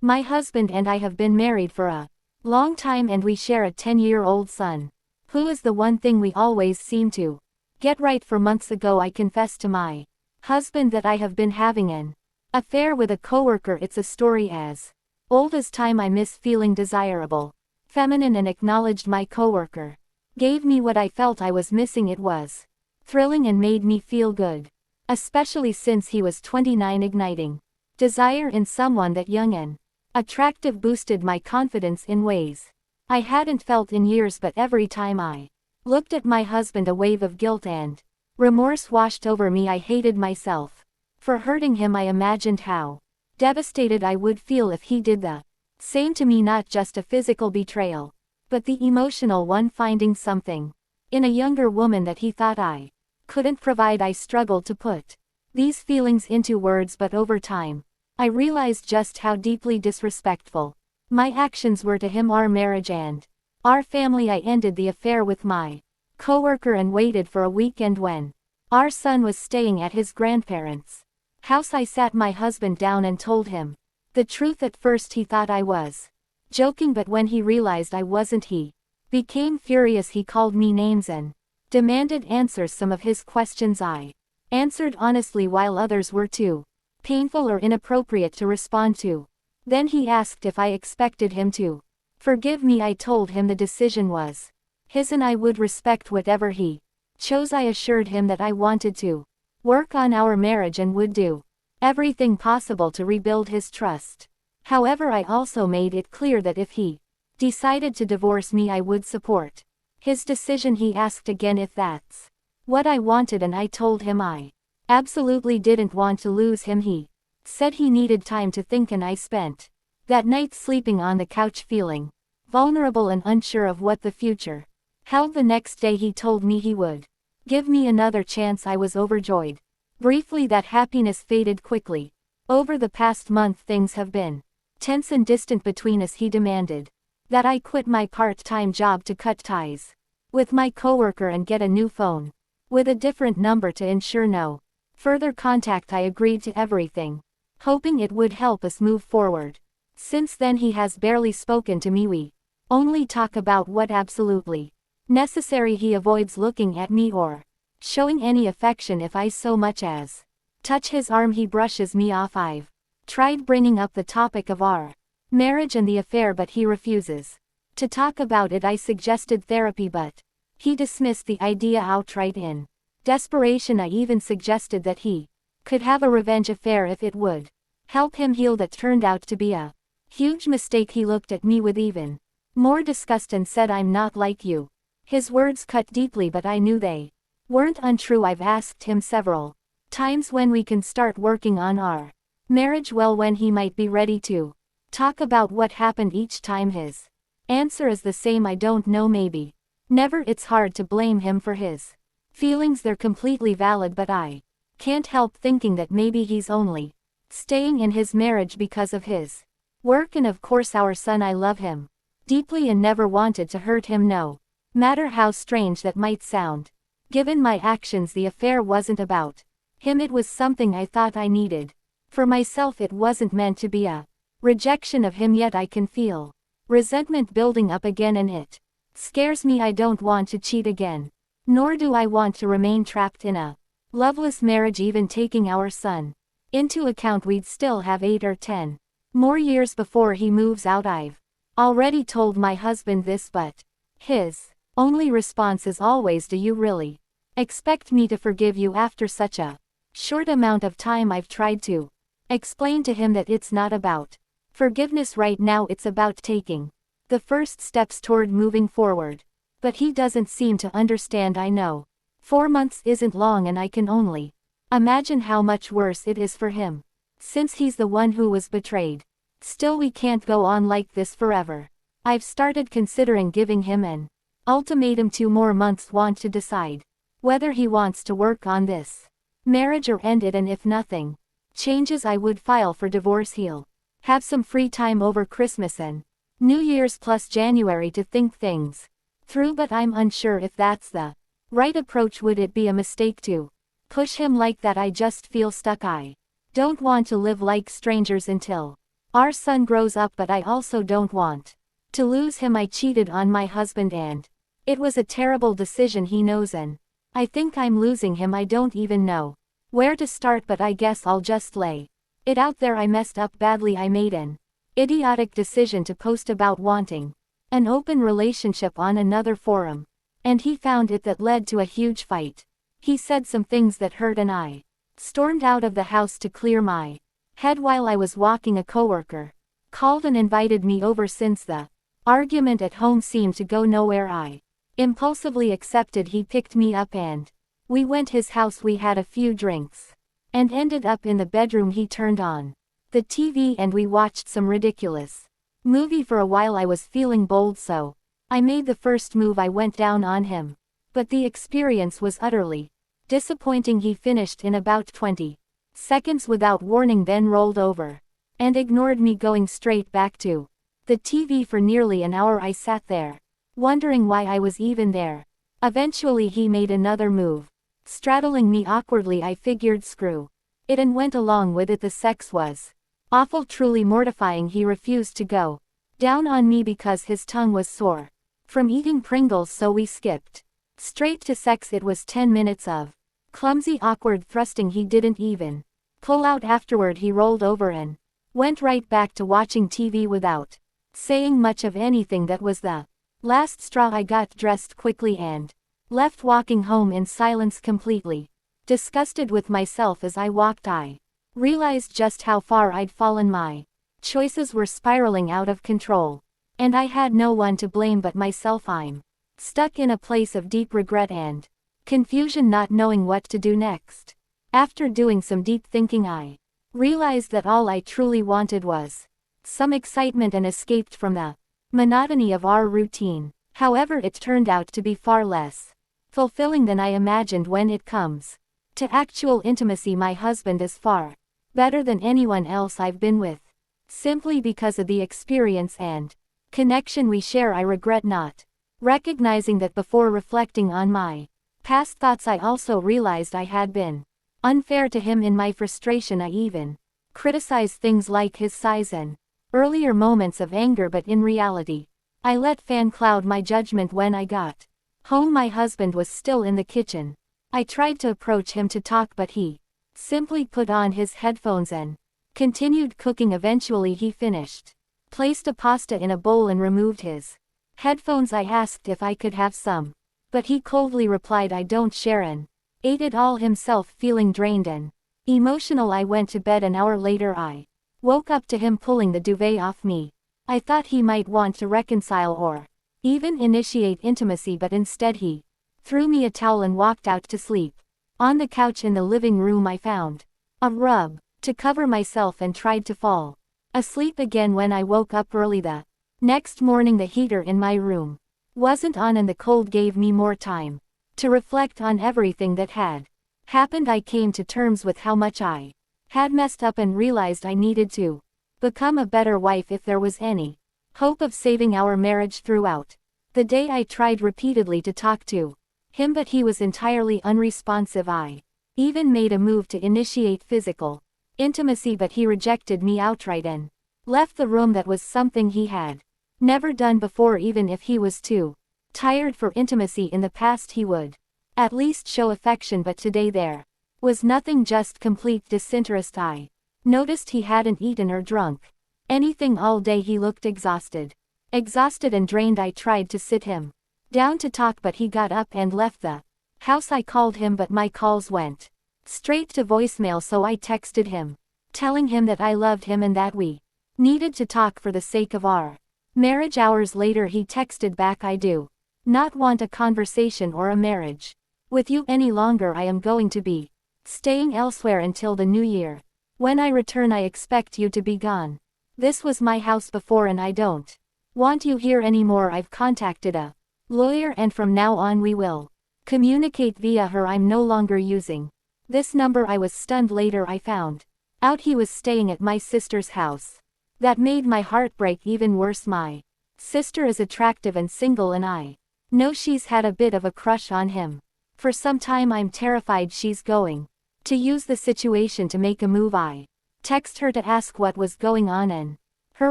My husband and I have been married for a long time and we share a 10-year-old son, who is the one thing we always seem to get right. For months ago I confessed to my husband that I have been having an affair with a coworker. It's a story as old as time. I miss feeling desirable, feminine, and acknowledged my coworker gave me what I felt I was missing. It was thrilling and made me feel good, especially since he was 29. Igniting desire in someone that young and attractive boosted my confidence in ways I hadn't felt in years. But every time I looked at my husband, a wave of guilt and remorse washed over me. I hated myself for hurting him. I imagined how devastated I would feel if he did the same to me. Not just a physical betrayal, but the emotional one, finding something in a younger woman that he thought I couldn't provide. I struggled to put these feelings into words, but over time, I realized just how deeply disrespectful my actions were to him, our marriage, and our family. I ended the affair with my coworker and waited for a weekend when our son was staying at his grandparents' house. I sat my husband down and told him the truth. At first he thought I was joking, but when he realized I wasn't, he became furious. He called me names and demanded answers. Some of his questions I answered honestly, while others were too painful or inappropriate to respond to. Then he asked if I expected him to forgive me. I told him the decision was his and I would respect whatever he chose. I assured him that I wanted to work on our marriage and would do everything possible to rebuild his trust. However, I also made it clear that if he decided to divorce me, I would support his decision. He asked again if that's what I wanted, and I told him I absolutely didn't want to lose him. He said he needed time to think, and I spent that night sleeping on the couch, feeling vulnerable and unsure of what the future held. The next day he told me he would give me another chance. I was overjoyed. Briefly, that happiness faded quickly. Over the past month things have been tense and distant between us. He demanded that I quit my part-time job to cut ties with my coworker and get a new phone with a different number to ensure no further contact. I agreed to everything, hoping it would help us move forward. Since then he has barely spoken to me. We only talk about what absolutely necessary. He avoids looking at me or showing any affection. If I so much as touch his arm, he brushes me off. I've tried bringing up the topic of our marriage and the affair, but he refuses to talk about it. I suggested therapy, but he dismissed the idea outright. In desperation, I even suggested that he could have a revenge affair if it would help him heal. That turned out to be a huge mistake. He looked at me with even more disgust and said, "I'm not like you." His words cut deeply, but I knew they weren't untrue. I've asked him several times when we can start working on our marriage. Well, when he might be ready to talk about what happened. Each time his answer is the same: I don't know, maybe never. It's hard to blame him for his feelings. They're completely valid, but I can't help thinking that maybe he's only staying in his marriage because of his work and of course our son. I love him deeply and never wanted to hurt him, no matter how strange that might sound. Given my actions, the affair wasn't about him. It was something I thought I needed for myself. It wasn't meant to be a rejection of him, yet I can feel resentment building up again, and it scares me. I don't want to cheat again, nor do I want to remain trapped in a loveless marriage. Even taking our son into account, we'd still have 8 or 10 more years before he moves out. I've already told my husband this, but his only response is always, "Do you really expect me to forgive you after such a short amount of time?" I've tried to explain to him that it's not about forgiveness right now, it's about taking the first steps toward moving forward. But he doesn't seem to understand. I know 4 months isn't long, and I can only imagine how much worse it is for him, since he's the one who was betrayed. Still, we can't go on like this forever. I've started considering giving him an ultimatum: 2 more months, want to decide whether he wants to work on this marriage or end it, and if nothing changes, I would file for divorce. He'll have some free time over Christmas and New Year's plus January to think things through, but I'm unsure if that's the right approach. Would it be a mistake to push him like that? I just feel stuck. I don't want to live like strangers until Our son grows up, but I also don't want to lose him. I cheated on my husband and it was a terrible decision, he knows, and I think I'm losing him. I don't even know where to start, but I guess I'll just lay it out there. I messed up badly. I made an idiotic decision to post about wanting an open relationship on another forum, and he found it. That led to a huge fight. He said some things that hurt and I stormed out of the house to clear my head. While I was walking, a coworker called and invited me over. Since the argument at home seemed to go nowhere, I impulsively accepted. He picked me up and we went his house. We had a few drinks and ended up in the bedroom. He turned on the TV and we watched some ridiculous movie for a while. I was feeling bold, so I made the first move. I went down on him, but the experience was utterly disappointing. He finished in about 20 seconds without warning, then rolled over and ignored me, going straight back to the TV. For nearly an hour I sat there, wondering why I was even there. Eventually he made another move, straddling me awkwardly. I figured screw it and went along with it. The sex was awful, truly mortifying. He refused to go down on me because his tongue was sore from eating Pringles, so we skipped straight to sex. It was 10 minutes of clumsy, awkward thrusting. He didn't even pull out afterward. He rolled over and went right back to watching TV without saying much of anything. That was the last straw. I got dressed quickly and left, walking home in silence, completely disgusted with myself. As I walked, I realized just how far I'd fallen. My choices were spiraling out of control, and I had no one to blame but myself. I'm stuck in a place of deep regret and confusion, not knowing what to do next. After doing some deep thinking, I realized that all I truly wanted was some excitement and escaped from the monotony of our routine. However, it turned out to be far less fulfilling than I imagined. When it comes to actual intimacy, my husband is far better than anyone else I've been with, simply because of the experience and connection we share. I regret not recognizing that before reflecting on my past thoughts. I also realized I had been unfair to him. In my frustration, I even criticized things like his size and earlier moments of anger, but in reality, I let fan cloud my judgment. When I got home, my husband was still in the kitchen. I tried to approach him to talk, but he simply put on his headphones and continued cooking. Eventually he finished, placed a pasta in a bowl and removed his headphones. I asked if I could have some, but he coldly replied, "I don't share," and ate it all himself. Feeling drained and emotional, I went to bed. An hour later I woke up to him pulling the duvet off me. I thought he might want to reconcile or even initiate intimacy, but instead he threw me a towel and walked out to sleep. On the couch in the living room I found a rug to cover myself and tried to fall asleep again. When I woke up early the next morning, the heater in my room wasn't on and the cold gave me more time to reflect on everything that had happened. I came to terms with how much I had messed up and realized I needed to become a better wife if there was any hope of saving our marriage. Throughout the day I tried repeatedly to talk to him, but he was entirely unresponsive. I even made a move to initiate physical intimacy, but he rejected me outright and left the room. That was something he had never done before. Even if he was too tired for intimacy in the past, he would at least show affection, but today there was nothing, just complete disinterest. I noticed he hadn't eaten or drunk anything all day. He looked exhausted and drained. I tried to sit him down to talk, but he got up and left the house. I called him, but my calls went straight to voicemail, so I texted him, telling him that I loved him and that we needed to talk for the sake of our marriage. Hours later he texted back, "I do not want a conversation or a marriage with you any longer. I am going to be staying elsewhere until the new year. When I return, I expect you to be gone. This was my house before and I don't want you here anymore. I've contacted a lawyer and from now on we will communicate via her. I'm no longer using this number." I was stunned. Later I found out he was staying at my sister's house. That made my heart break even worse. My sister is attractive and single, and I know she's had a bit of a crush on him for some time. I'm terrified she's going to use the situation to make a move. I text her to ask what was going on, and Her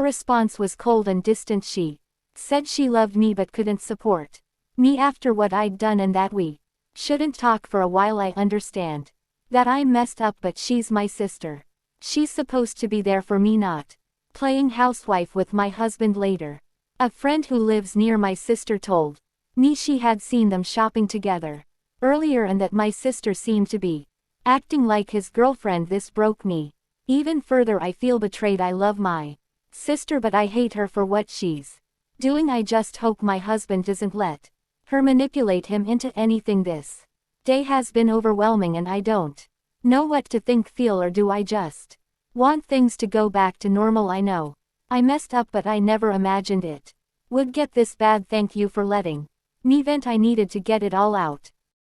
response was cold and distant. She said she loved me but couldn't support me after what I'd done and that we shouldn't talk for a while. I understand that I'm messed up, but she's my sister. She's supposed to be there for me, not playing housewife with my husband. Later, a friend who lives near my sister told me she had seen them shopping together earlier and that my sister seemed to be acting like his girlfriend. This broke me even further. I feel betrayed. I love my sister, but I hate her for what she's doing. I just hope my husband doesn't let her manipulate him into anything. This day has been overwhelming and I don't know what to think, feel, or do. I just want things to go back to normal. I know I messed up, but I never imagined it would get this bad. Thank you for letting me vent. I needed to get it all out.